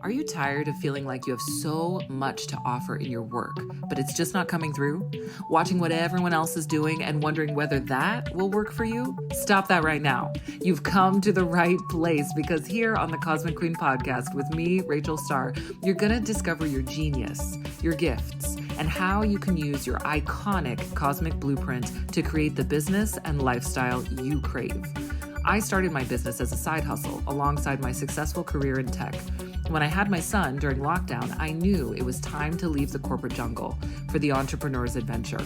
Are you tired of feeling like you have so much to offer in your work, but it's just not coming through? Watching what everyone else is doing and wondering whether that will work for you? Stop that right now. You've come to the right place because here on the Cosmic Queen podcast with me, Rachel Starr, you're going to discover your genius, your gifts, and how you can use your iconic cosmic blueprint to create the business and lifestyle you crave. I started my business as a side hustle alongside my successful career in tech. When I had my son during lockdown, I knew it was time to leave the corporate jungle for the entrepreneur's adventure.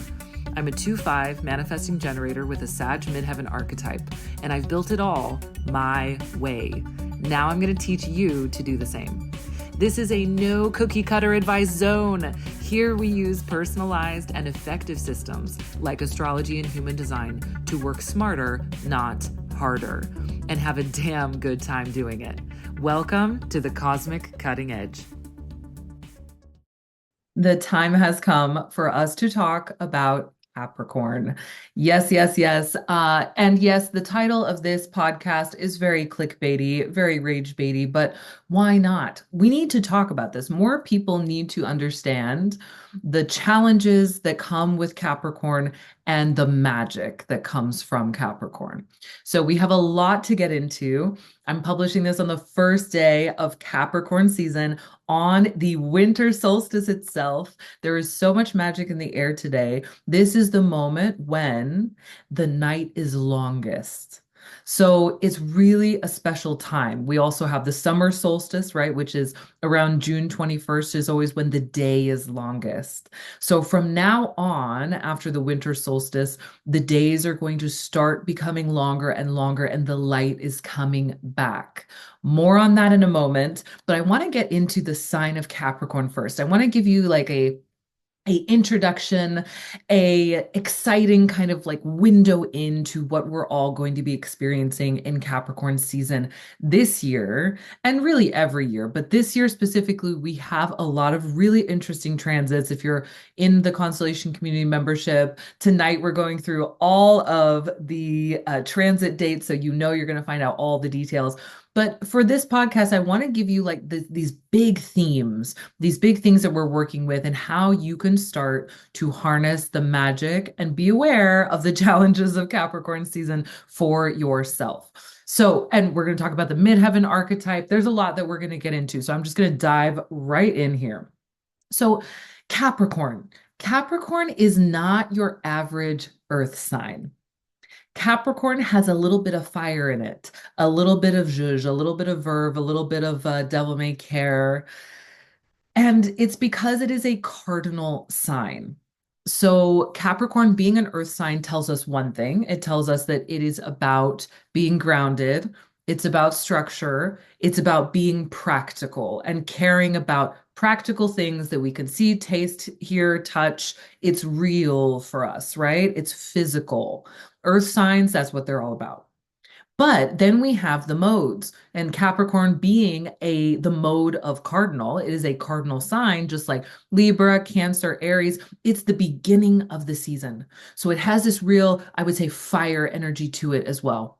I'm a 2-5 manifesting generator with a Sag Midheaven archetype, and I've built it all my way. Now I'm going to teach you to do the same. This is a no cookie cutter advice zone. Here we use personalized and effective systems like astrology and human design to work smarter, not harder, and have a damn good time doing it. Welcome to the Cosmic Cutting Edge. The time has come for us to talk about Capricorn. Yes. And yes, the title of this podcast is very clickbaity, very rage baity, but why not? We need to talk about this. More people need to understand the challenges that come with Capricorn and the magic that comes from Capricorn. So we have a lot to get into. I'm publishing this on the first day of Capricorn season on the winter solstice itself. There is so much magic in the air today. This is the moment when the night is longest. So it's really a special time. We also have the summer solstice, right, which is around June 21st is always when the day is longest. So from now on, after the winter solstice, the days are going to start becoming longer and longer, and the light is coming back. More on that in a moment, but I want to get into the sign of Capricorn first. I want to give you like a introduction, a exciting kind of like window into what we're all going to be experiencing in Capricorn season this year, and really every year. But this year specifically, we have a lot of really interesting transits. If you're in the Constellation Community membership, tonight we're going through all of the transit dates, so you know you're going to find out all the details. But for this podcast, I want to give you like these big themes, these big things that we're working with, and how you can start to harness the magic and be aware of the challenges of Capricorn season for yourself. So, and we're going to talk about the Midheaven archetype. There's a lot that we're going to get into. So I'm just going to dive right in here. So Capricorn is not your average earth sign. Capricorn has a little bit of fire in it, a little bit of zhuzh, a little bit of verve, a little bit of devil may care. And it's because it is a cardinal sign. So Capricorn being an earth sign tells us one thing. It tells us that it is about being grounded. It's about structure. It's about being practical and caring about practical things that we can see, taste, hear, touch. It's real for us, right? It's physical. Earth signs, that's what they're all about. But then we have the modes, and Capricorn being the mode of Cardinal, it is a cardinal sign, just like Libra, Cancer, Aries. It's the beginning of the season. So it has this real, I would say, fire energy to it as well.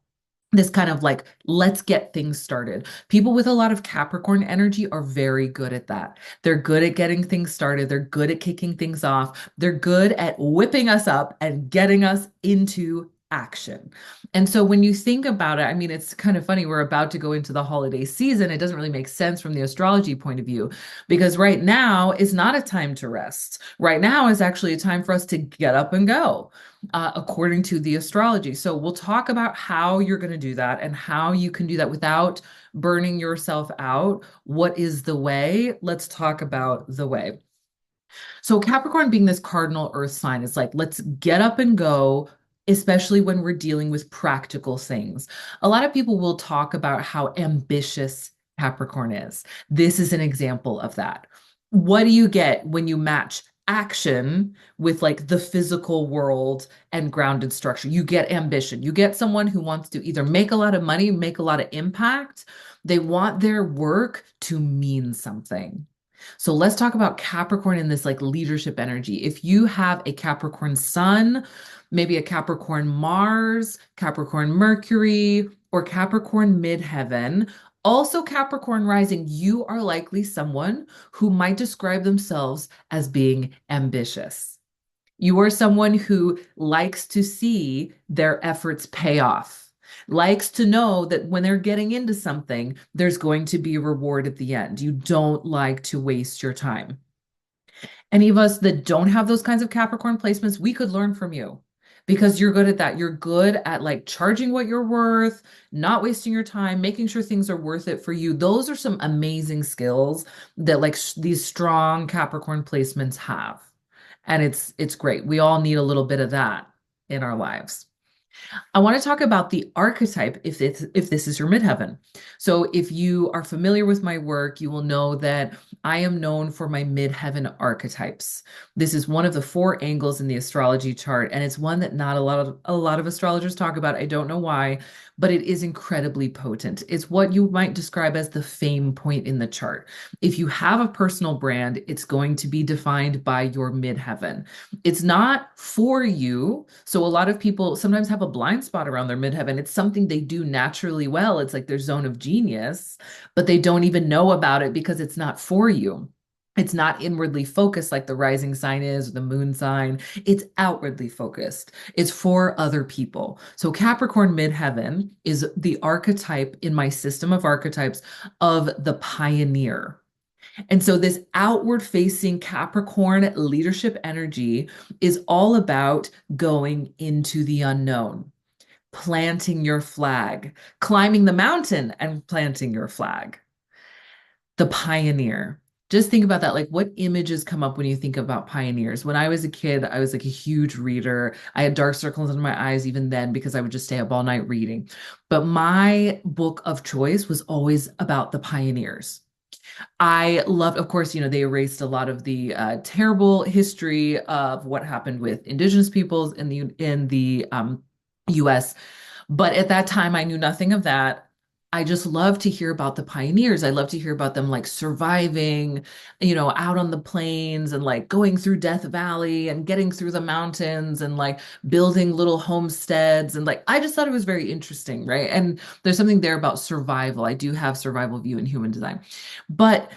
This kind of like, let's get things started. People with a lot of Capricorn energy are very good at that. They're good at getting things started. They're good at kicking things off. They're good at whipping us up and getting us into action. And so when you think about it, I mean, it's kind of funny. We're about to go into the holiday season. It doesn't really make sense from the astrology point of view, because right now is not a time to rest. Right now is actually a time for us to get up and go, according to the astrology. So we'll talk about how you're going to do that and how you can do that without burning yourself out. What is the way? Let's talk about the way. So Capricorn being this cardinal earth sign, it's like, let's get up and go, especially when we're dealing with practical things. A lot of people will talk about how ambitious Capricorn is. This is an example of that. What do you get when you match action with like the physical world and grounded structure? You get ambition. You get someone who wants to either make a lot of money, make a lot of impact. They want their work to mean something. So let's talk about Capricorn in this like leadership energy. If you have a Capricorn sun, maybe a Capricorn Mars, Capricorn Mercury, or Capricorn Midheaven, Also, Capricorn rising, you are likely someone who might describe themselves as being ambitious. You are someone who likes to see their efforts pay off, likes to know that when they're getting into something, there's going to be a reward at the end. You don't like to waste your time. Any of us that don't have those kinds of Capricorn placements, we could learn from you because you're good at that. You're good at like charging what you're worth, not wasting your time, making sure things are worth it for you. Those are some amazing skills that like these strong Capricorn placements have. And it's great. We all need a little bit of that in our lives. I want to talk about the archetype if this is your midheaven. So if you are familiar with my work, you will know that I am known for my midheaven archetypes. This is one of the four angles in the astrology chart, and it's one that not a lot of astrologers talk about. I don't know why, but it is incredibly potent. It's what you might describe as the fame point in the chart. If you have a personal brand, it's going to be defined by your midheaven. It's not for you. So a lot of people sometimes have a blind spot around their midheaven. It's something they do naturally well. It's like their zone of genius, but they don't even know about it because it's not for you. It's not inwardly focused like the rising sign is, or the moon sign. It's outwardly focused. It's for other people. So Capricorn midheaven is the archetype in my system of archetypes of the pioneer. And so, this outward facing Capricorn leadership energy is all about going into the unknown, planting your flag, climbing the mountain and planting your flag. The pioneer. Just think about that. Like, what images come up when you think about pioneers? When I was a kid, I was like a huge reader. I had dark circles under my eyes even then because I would just stay up all night reading. But my book of choice was always about the pioneers. I loved, of course, they erased a lot of the terrible history of what happened with indigenous peoples in the U.S. But at that time, I knew nothing of that. I just love to hear about the pioneers. I love to hear about them like surviving, out on the plains and like going through Death Valley and getting through the mountains and like building little homesteads. And like, I just thought it was very interesting, right? And there's something there about survival. I do have survival view in human design. But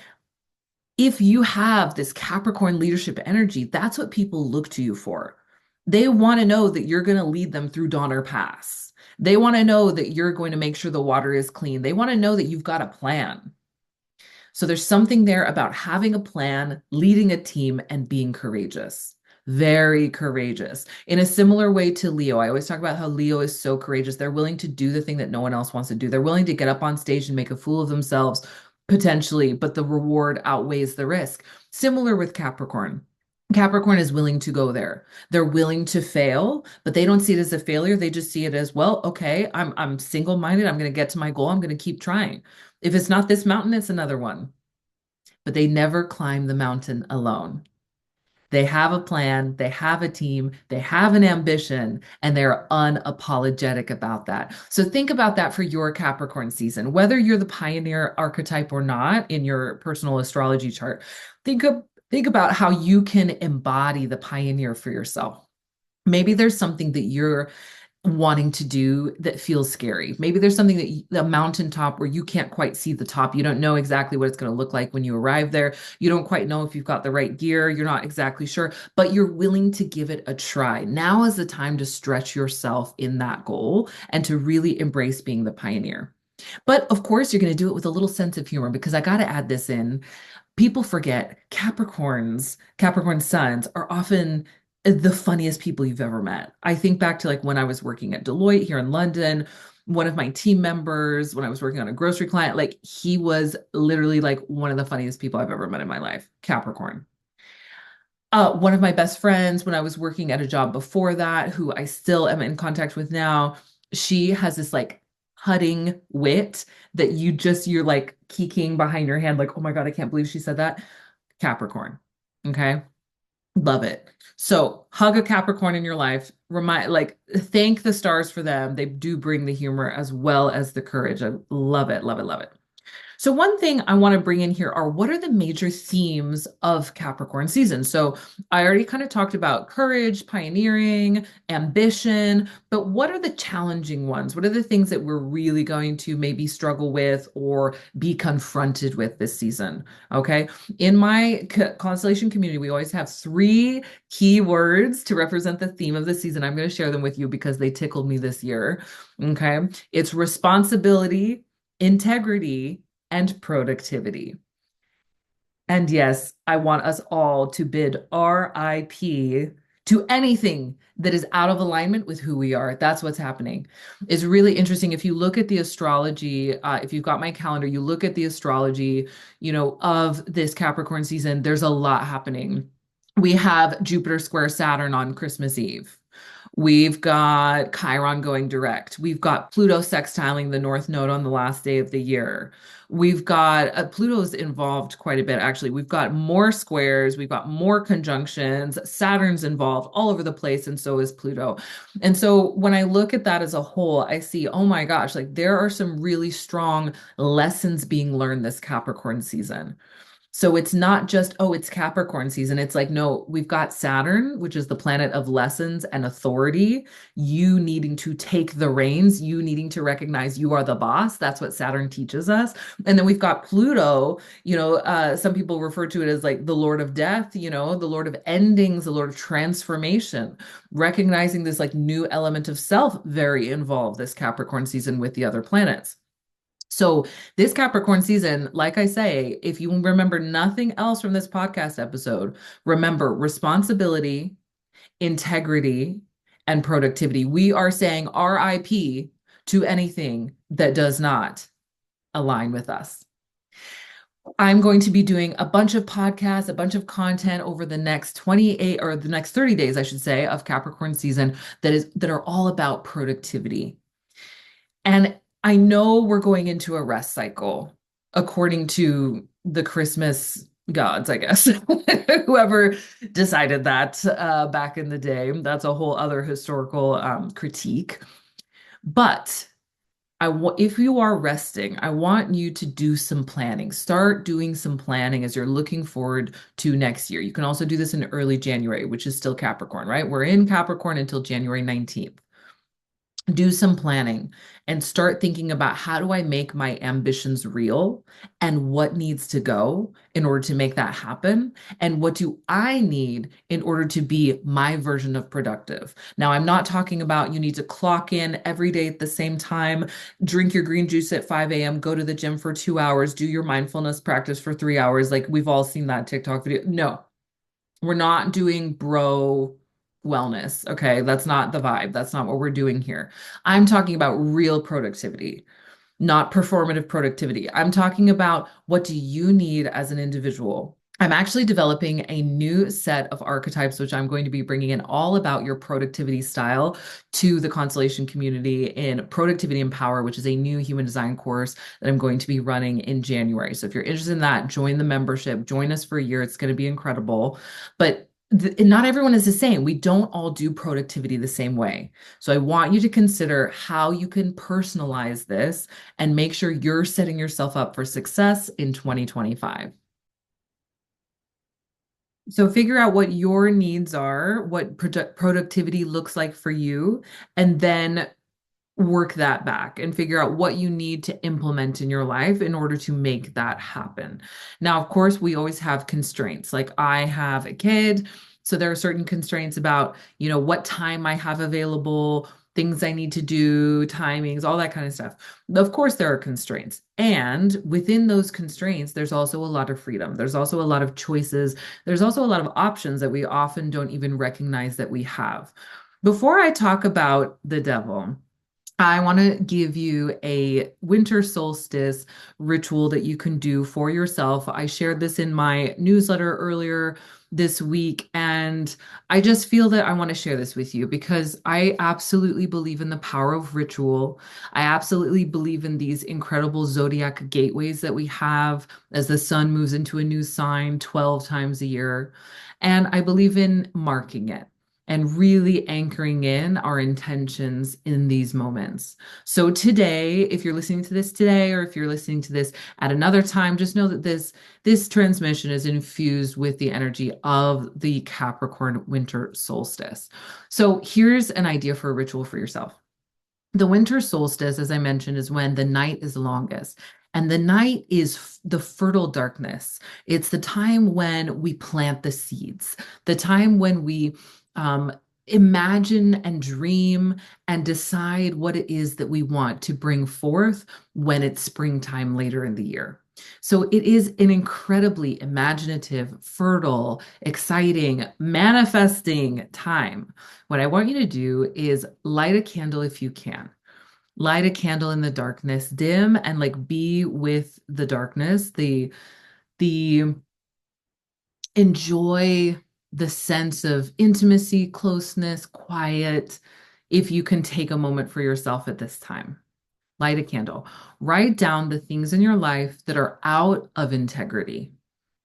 if you have this Capricorn leadership energy, that's what people look to you for. They want to know that you're going to lead them through Donner Pass. They want to know that you're going to make sure the water is clean. They want to know that you've got a plan. So there's something there about having a plan, leading a team, and being courageous. Very courageous. In a similar way to Leo, I always talk about how Leo is so courageous. They're willing to do the thing that no one else wants to do. They're willing to get up on stage and make a fool of themselves, potentially, but the reward outweighs the risk. Similar with Capricorn. Capricorn is willing to go there. They're willing to fail, but they don't see it as a failure. They just see it as, well, okay, I'm single-minded. I'm going to get to my goal. I'm going to keep trying. If it's not this mountain, it's another one. But they never climb the mountain alone. They have a plan, they have a team, they have an ambition, and they're unapologetic about that. So think about that for your Capricorn season, whether you're the pioneer archetype or not in your personal astrology chart. Think about how you can embody the pioneer for yourself. Maybe there's something that you're wanting to do that feels scary. Maybe there's something that the mountaintop where you can't quite see the top. You don't know exactly what it's going to look like when you arrive there. You don't quite know if you've got the right gear. You're not exactly sure, but you're willing to give it a try. Now is the time to stretch yourself in that goal and to really embrace being the pioneer. But of course, you're going to do it with a little sense of humor because I got to add this in. People forget Capricorn suns are often the funniest people you've ever met. I think back to like when I was working at Deloitte here in London, one of my team members, when I was working on a grocery client, like he was literally like one of the funniest people I've ever met in my life, Capricorn. One of my best friends, when I was working at a job before that, who I still am in contact with now, she has this like cutting wit that you're like keeking behind your hand, like, oh my God, I can't believe she said that. Capricorn. Okay. Love it. So hug a Capricorn in your life. Thank the stars for them. They do bring the humor as well as the courage. I love it, love it, love it. So one thing I want to bring in here are what are the major themes of Capricorn season? So I already kind of talked about courage, pioneering, ambition, but what are the challenging ones? What are the things that we're really going to maybe struggle with or be confronted with this season? Okay. In my constellation community, we always have three key words to represent the theme of the season. I'm going to share them with you because they tickled me this year. Okay. It's responsibility, integrity, and productivity. And yes, I want us all to bid RIP to anything that is out of alignment with who we are. That's what's happening. It's really interesting. If you look at the astrology, if you've got my calendar, you look at the astrology, of this Capricorn season, there's a lot happening. We have Jupiter square Saturn on Christmas Eve. We've got Chiron going direct. We've got Pluto sextiling the North Node on the last day of the year. We've got Pluto's involved quite a bit, actually. We've got more squares, we've got more conjunctions. Saturn's involved all over the place, and so is Pluto. And so when I look at that as a whole, I see, oh my gosh, like there are some really strong lessons being learned this Capricorn season. So it's not just, oh, it's Capricorn season. It's like, no, we've got Saturn, which is the planet of lessons and authority. You needing to take the reins, you needing to recognize you are the boss. That's what Saturn teaches us. And then we've got Pluto, some people refer to it as like the Lord of Death, the Lord of Endings, the Lord of Transformation, recognizing this like new element of self very involved this Capricorn season with the other planets. So, this Capricorn season, like I say, if you remember nothing else from this podcast episode, remember responsibility, integrity, and productivity. We are saying RIP to anything that does not align with us. I'm going to be doing a bunch of podcasts, a bunch of content over the next 28 or the next 30 days, I should say, of Capricorn season that are all about productivity. And I know we're going into a rest cycle according to the Christmas gods, I guess. Whoever decided that back in the day. That's a whole other historical critique. But if you are resting, I want you to do some planning. Start doing some planning as you're looking forward to next year. You can also do this in early January, which is still Capricorn, right? We're in Capricorn until January 19th. Do some planning and start thinking about how do I make my ambitions real and what needs to go in order to make that happen and what do I need in order to be my version of productive. Now, I'm not talking about you need to clock in every day at the same time, drink your green juice at 5 a.m., go to the gym for 2 hours, do your mindfulness practice for 3 hours. Like we've all seen that TikTok video. No, we're not doing bro wellness. Okay. That's not the vibe. That's not what we're doing here. I'm talking about real productivity, not performative productivity. I'm talking about what do you need as an individual? I'm actually developing a new set of archetypes, which I'm going to be bringing in all about your productivity style to the constellation community in Productivity and Power, which is a new human design course that I'm going to be running in January. So if you're interested in that, join the membership, join us for a year. It's going to be incredible. But not everyone is the same. We don't all do productivity the same way. So I want you to consider how you can personalize this and make sure you're setting yourself up for success in 2025. So figure out what your needs are, what productivity looks like for you, and then work that back and figure out what you need to implement in your life in order to make that happen. Now, of course, we always have constraints. Like I have a kid, so there are certain constraints about, what time I have available, things I need to do, timings, all that kind of stuff. Of course, there are constraints. And within those constraints, there's also a lot of freedom. There's also a lot of choices. There's also a lot of options that we often don't even recognize that we have. Before I talk about the devil, I want to give you a winter solstice ritual that you can do for yourself. I shared this in my newsletter earlier this week, and I just feel that I want to share this with you because I absolutely believe in the power of ritual. I absolutely believe in these incredible zodiac gateways that we have as the sun moves into a new sign 12 times a year. And I believe in marking it. and really anchoring in our intentions in these moments. So today, if you're listening to this today, or if you're listening to this at another time, just know that this transmission is infused with the energy of the Capricorn winter solstice. So here's an idea for a ritual for yourself. The winter solstice, as I mentioned, is when the night is longest. And the night is the fertile darkness. It's the time when we plant the seeds, the time when we um, imagine and dream and decide what it is that we want to bring forth when it's springtime later in the year. So it is an incredibly imaginative, fertile, exciting, manifesting time. What I want you to do is light a candle if you can. Light a candle in the darkness, dim and like be with the darkness, the enjoy the sense of intimacy, closeness, quiet. If you can take a moment for yourself at this time, light a candle. Write down the things in your life that are out of integrity,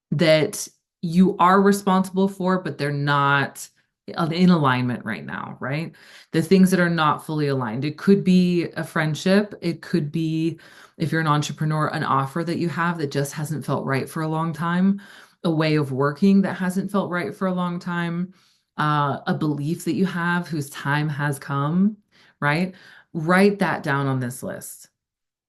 that you are responsible for, but they're not in alignment right now, right? The things that are not fully aligned. It could be a friendship. It could be, if you're an entrepreneur, an offer that you have that just hasn't felt right for a long time, a way of working that hasn't felt right for a long time, a belief that you have whose time has come, right? Write that down on this list.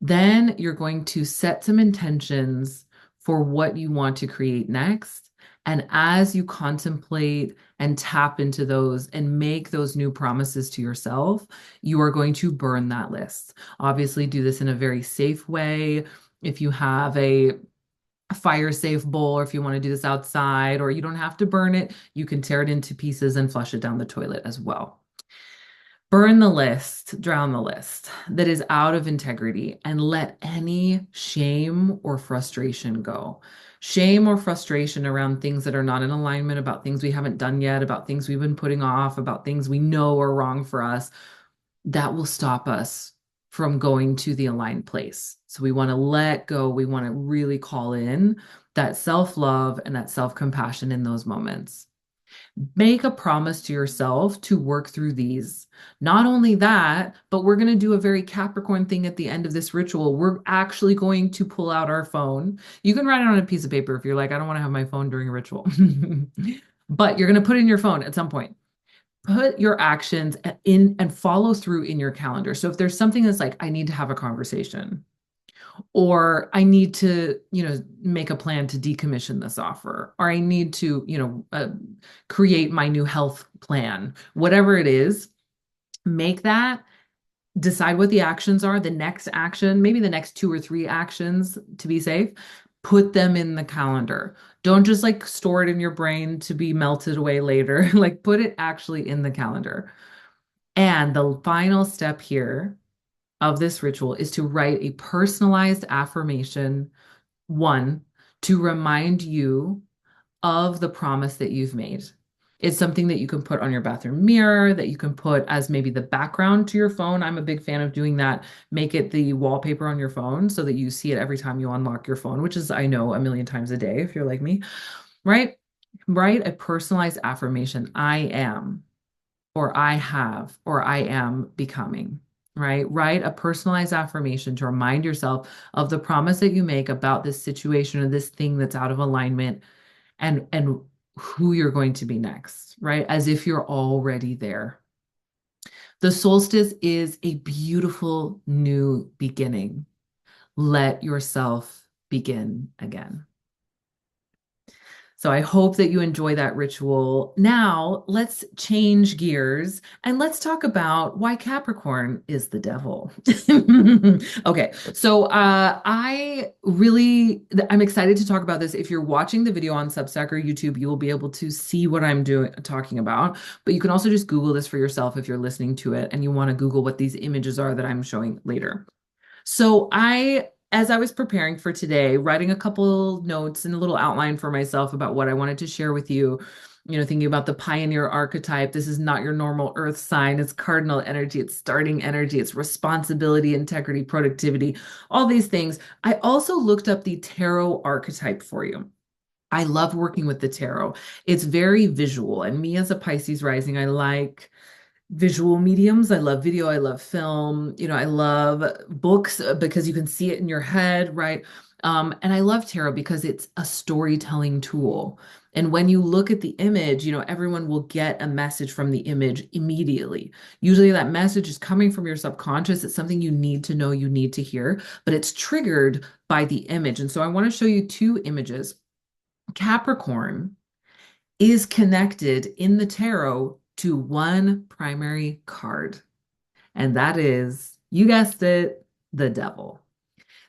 Then you're going to set some intentions for what you want to create next. And as you contemplate and tap into those and make those new promises to yourself, you are going to burn that list. Obviously, do this in a very safe way. If you have a fire safe bowl, or if you want to do this outside, or you don't have to burn it, you can tear it into pieces and flush it down the toilet as well. Burn the list, drown the list that is out of integrity, and let any shame or frustration go. Shame or frustration around things that are not in alignment, about things we haven't done yet, about things we've been putting off, about things we know are wrong for us, that will stop us from going to the aligned place. So we want to let go. We want to really call in that self-love and that self-compassion in those moments. Make a promise to yourself to work through these. Not only that, but we're going to do a very Capricorn thing at the end of this ritual. We're actually going to pull out our phone. You can write it on a piece of paper if you're like, I don't want to have my phone during a ritual. But you're going to put it in your phone at some point. Put your actions in and follow through in your calendar. So if there's something that's like, I need to have a conversation, or I need to, make a plan to decommission this offer, or I need to, create my new health plan, whatever it is, make that, decide what the actions are, the next action, maybe the next two or three actions to be safe, put them in the calendar. Don't just like store it in your brain to be melted away later. Like put it actually in the calendar. And the final step here of this ritual is to write a personalized affirmation, one, to remind you of the promise that you've made. It's something that you can put on your bathroom mirror, that you can put as maybe the background to your phone. I'm a big fan of doing that. Make it the wallpaper on your phone so that you see it every time you unlock your phone, which is, I know, a million times a day if you're like me, right? Write a personalized affirmation. I am, or I have, or I am becoming, right? Write a personalized affirmation to remind yourself of the promise that you make about this situation or this thing that's out of alignment, and who you're going to be next, right? As if you're already there. The solstice is a beautiful new beginning. Let yourself begin again. So I hope that you enjoy that ritual. Now, let's change gears and let's talk about why Capricorn is the devil. Okay, so I'm excited to talk about this. If you're watching the video on Substack or YouTube, you will be able to see what I'm talking about. But you can also just Google this for yourself if you're listening to it and you want to Google what these images are that I'm showing later. So as I was preparing for today, writing a couple notes and a little outline for myself about what I wanted to share with you, thinking about the pioneer archetype. This is not your normal earth sign. It's cardinal energy. It's starting energy. It's responsibility, integrity, productivity, all these things. I also looked up the tarot archetype for you. I love working with the tarot. It's very visual. And me as a Pisces rising, I like visual mediums. I love video. I love film. I love books because you can see it in your head, right? And I love tarot because it's a storytelling tool. And when you look at the image, everyone will get a message from the image immediately. Usually that message is coming from your subconscious. It's something you need to know, you need to hear, but it's triggered by the image. And so I want to show you two images. Capricorn is connected in the tarot to one primary card, and that is, you guessed it, the devil.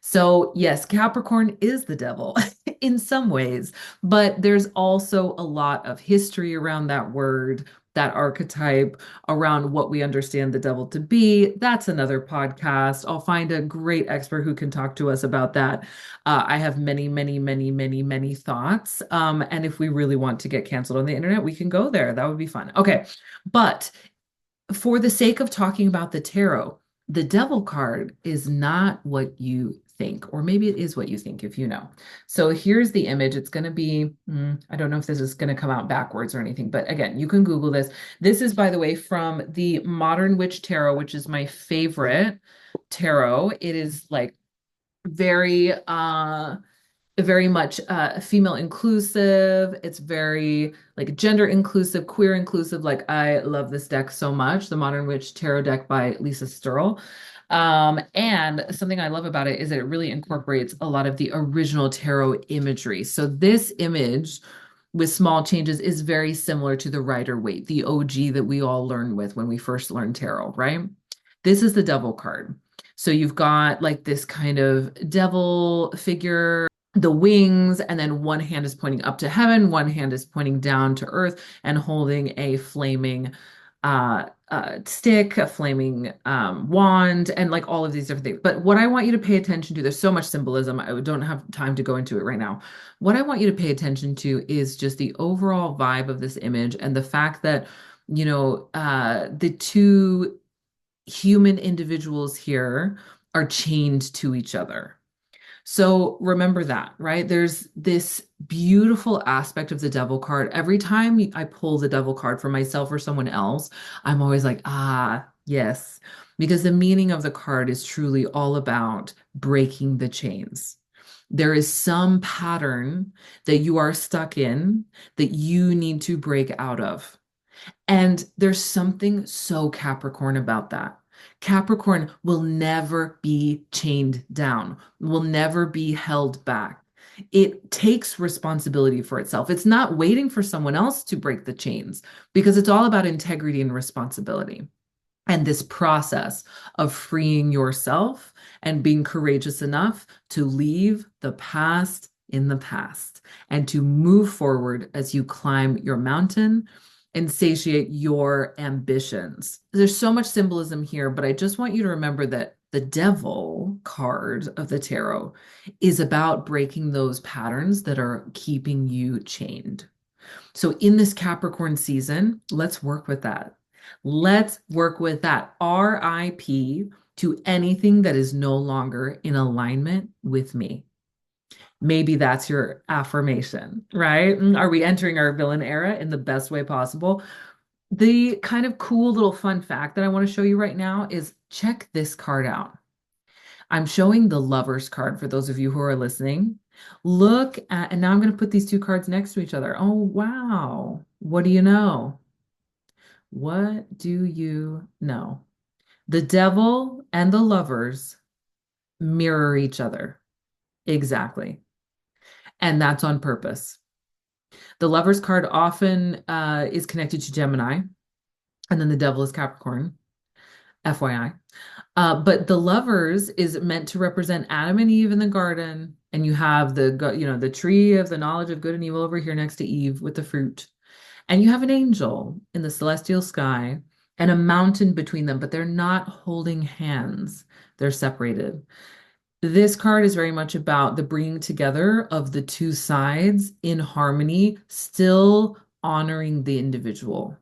So, yes, Capricorn is the devil in some ways, but there's also a lot of history around that word, that archetype, around what we understand the devil to be. That's another podcast. I'll find a great expert who can talk to us about that. I have many, many, many, many, many thoughts. And if we really want to get canceled on the internet, we can go there. That would be fun. Okay. But for the sake of talking about the tarot, the devil card is not what you think, or maybe it is what you think if you know. So here's the image. It's going to be, I don't know if this is going to come out backwards or anything, but again, you can Google this. This is, by the way, from the Modern Witch Tarot, which is my favorite tarot. It is like very very much female inclusive. It's very like gender inclusive, queer inclusive. Like I love this deck so much, the Modern Witch Tarot deck by Lisa Sturl. And something I love about it is that it really incorporates a lot of the original tarot imagery. So this image with small changes is very similar to the Rider-Waite, the OG that we all learned with when we first learned tarot, right? This is the devil card. So you've got like this kind of devil figure, the wings, and then one hand is pointing up to heaven, one hand is pointing down to earth and holding a flaming stick, a flaming wand, and like all of these different things. But what I want you to pay attention to, there's so much symbolism. I don't have time to go into it right now. What I want you to pay attention to is just the overall vibe of this image and the fact that, the two human individuals here are chained to each other. So remember that, right? There's this beautiful aspect of the devil card. Every time I pull the devil card for myself or someone else, I'm always like, ah, yes, because the meaning of the card is truly all about breaking the chains. There is some pattern that you are stuck in that you need to break out of. And there's something so Capricorn about that. Capricorn will never be chained down, will never be held back. It takes responsibility for itself. It's not waiting for someone else to break the chains because it's all about integrity and responsibility. And this process of freeing yourself and being courageous enough to leave the past in the past and to move forward as you climb your mountain and satiate your ambitions. There's so much symbolism here, but I just want you to remember that the devil card of the tarot is about breaking those patterns that are keeping you chained. So in this Capricorn season, let's work with that. Let's work with that. RIP to anything that is no longer in alignment with me. Maybe that's your affirmation, right? Are we entering our villain era in the best way possible? The kind of cool little fun fact that I want to show you right now is check this card out. I'm showing the Lovers card for those of you who are listening. Look at, and now I'm going to put these two cards next to each other. Oh, wow. What do you know? What do you know? The devil and the lovers mirror each other. Exactly. And that's on purpose. The Lovers card often is connected to Gemini, and then the devil is Capricorn, FYI. But the Lovers is meant to represent Adam and Eve in the garden, and you have the tree of the knowledge of good and evil over here next to Eve with the fruit. And you have an angel in the celestial sky and a mountain between them, but they're not holding hands. They're separated. This card is very much about the bringing together of the two sides in harmony, still honoring the individual.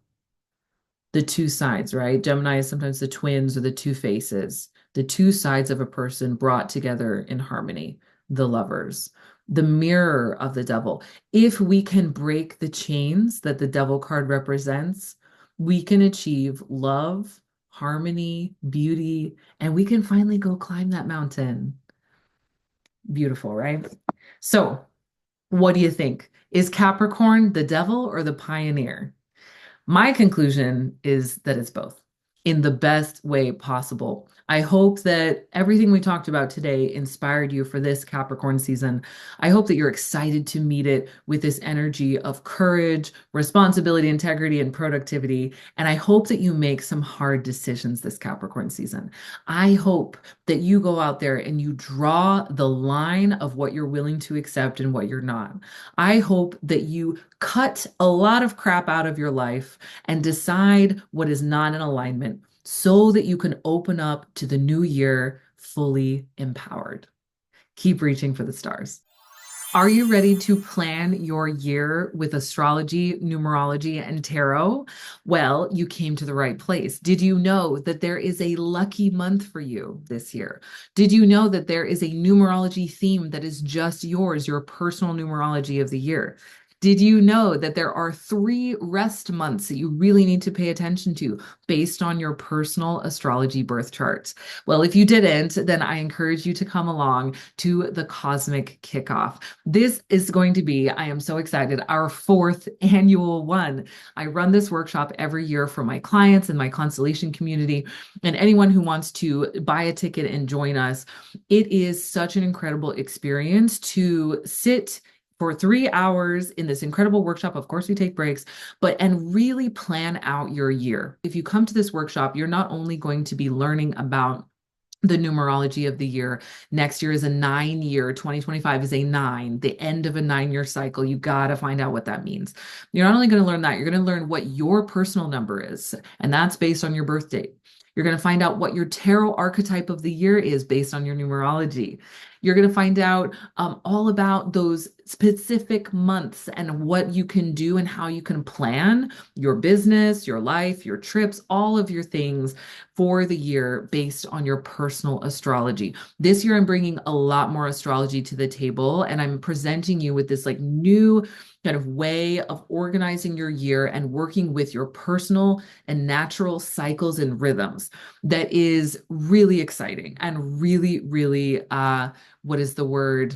The two sides, right? Gemini is sometimes the twins or the two faces, the two sides of a person brought together in harmony, the lovers. the mirror of the devil. If we can break the chains that the devil card represents, we can achieve love, harmony, beauty, and we can finally go climb that mountain. Beautiful, right? So, what do you think? Is Capricorn the devil or the pioneer? My conclusion is that it's both in the best way possible. I hope that everything we talked about today inspired you for this Capricorn season. I hope that you're excited to meet it with this energy of courage, responsibility, integrity, and productivity. And I hope that you make some hard decisions this Capricorn season. I hope that you go out there and you draw the line of what you're willing to accept and what you're not. I hope that you cut a lot of crap out of your life and decide what is not in alignment so that you can open up to the new year fully empowered. Keep reaching for the stars. Are you ready to plan your year with astrology, numerology, and tarot? Well, you came to the right place. Did you know that there is a lucky month for you this year? Did you know that there is a numerology theme that is just yours, your personal numerology of the year? Did you know that there are 3 rest months that you really need to pay attention to based on your personal astrology birth chart? Well, if you didn't, then I encourage you to come along to the Cosmic Kickoff. This is going to be, I am so excited, our 4th annual one. I run this workshop every year for my clients and my constellation community, and anyone who wants to buy a ticket and join us. It is such an incredible experience to sit for 3 hours in this incredible workshop. Of course, we take breaks, and really plan out your year. If you come to this workshop, you're not only going to be learning about the numerology of the year. Next year is a 9-year, 2025 is a 9, the end of a 9-year cycle. You got to find out what that means. You're not only going to learn that, you're going to learn what your personal number is, and that's based on your birth date. You're going to find out what your tarot archetype of the year is based on your numerology. You're going to find out all about those specific months and what you can do and how you can plan your business, your life, your trips, all of your things for the year based on your personal astrology. This year, I'm bringing a lot more astrology to the table, and I'm presenting you with this like new kind of way of organizing your year and working with your personal and natural cycles and rhythms that is really exciting and really, really, what is the word?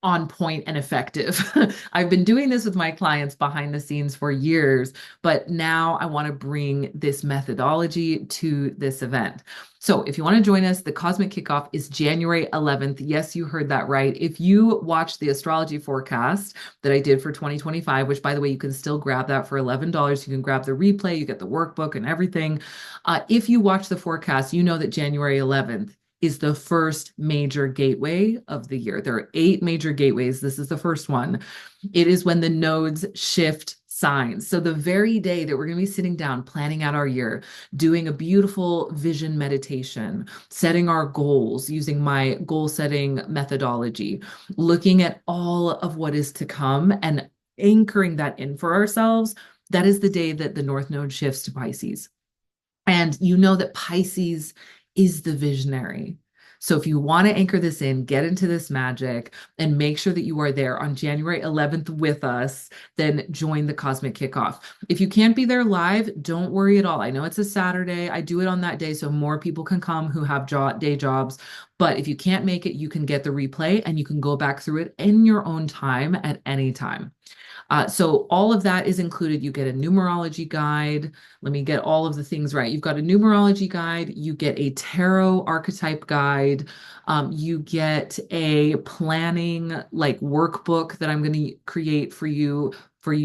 On point and effective. I've been doing this with my clients behind the scenes for years, but now I want to bring this methodology to this event. So if you want to join us, the Cosmic Kickoff is January 11th. Yes, you heard that right. If you watch the astrology forecast that I did for 2025, which by the way, you can still grab that for $11. You can grab the replay, you get the workbook and everything. If you watch the forecast, you know that January 11th is the first major gateway of the year. There are 8 major gateways. This is the first one. It is when the nodes shift signs. So the very day that we're going to be sitting down, planning out our year, doing a beautiful vision meditation, setting our goals using my goal setting methodology, looking at all of what is to come and anchoring that in for ourselves, that is the day that the North Node shifts to Pisces. And you know that Pisces is the visionary. So if you want to anchor this in, get into this magic and make sure that you are there on January 11th with us, then join the Cosmic Kickoff. If you can't be there live, don't worry at all. I know it's a Saturday. I do it on that day so more people can come who have day jobs. But if you can't make it, you can get the replay and you can go back through it in your own time at any time. So all of that is included. You get a numerology guide. Let me get all of the things right. You've got a numerology guide. You get a tarot archetype guide. You get a planning like workbook that I'm going to create for you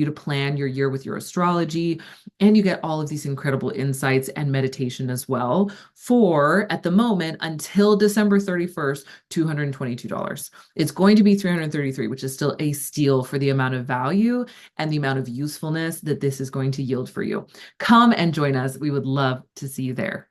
to plan your year with your astrology. And you get all of these incredible insights and meditation as well for, at the moment, until December 31st, $222. It's going to be $333, which is still a steal for the amount of value and the amount of usefulness that this is going to yield for you. Come and join us. We would love to see you there.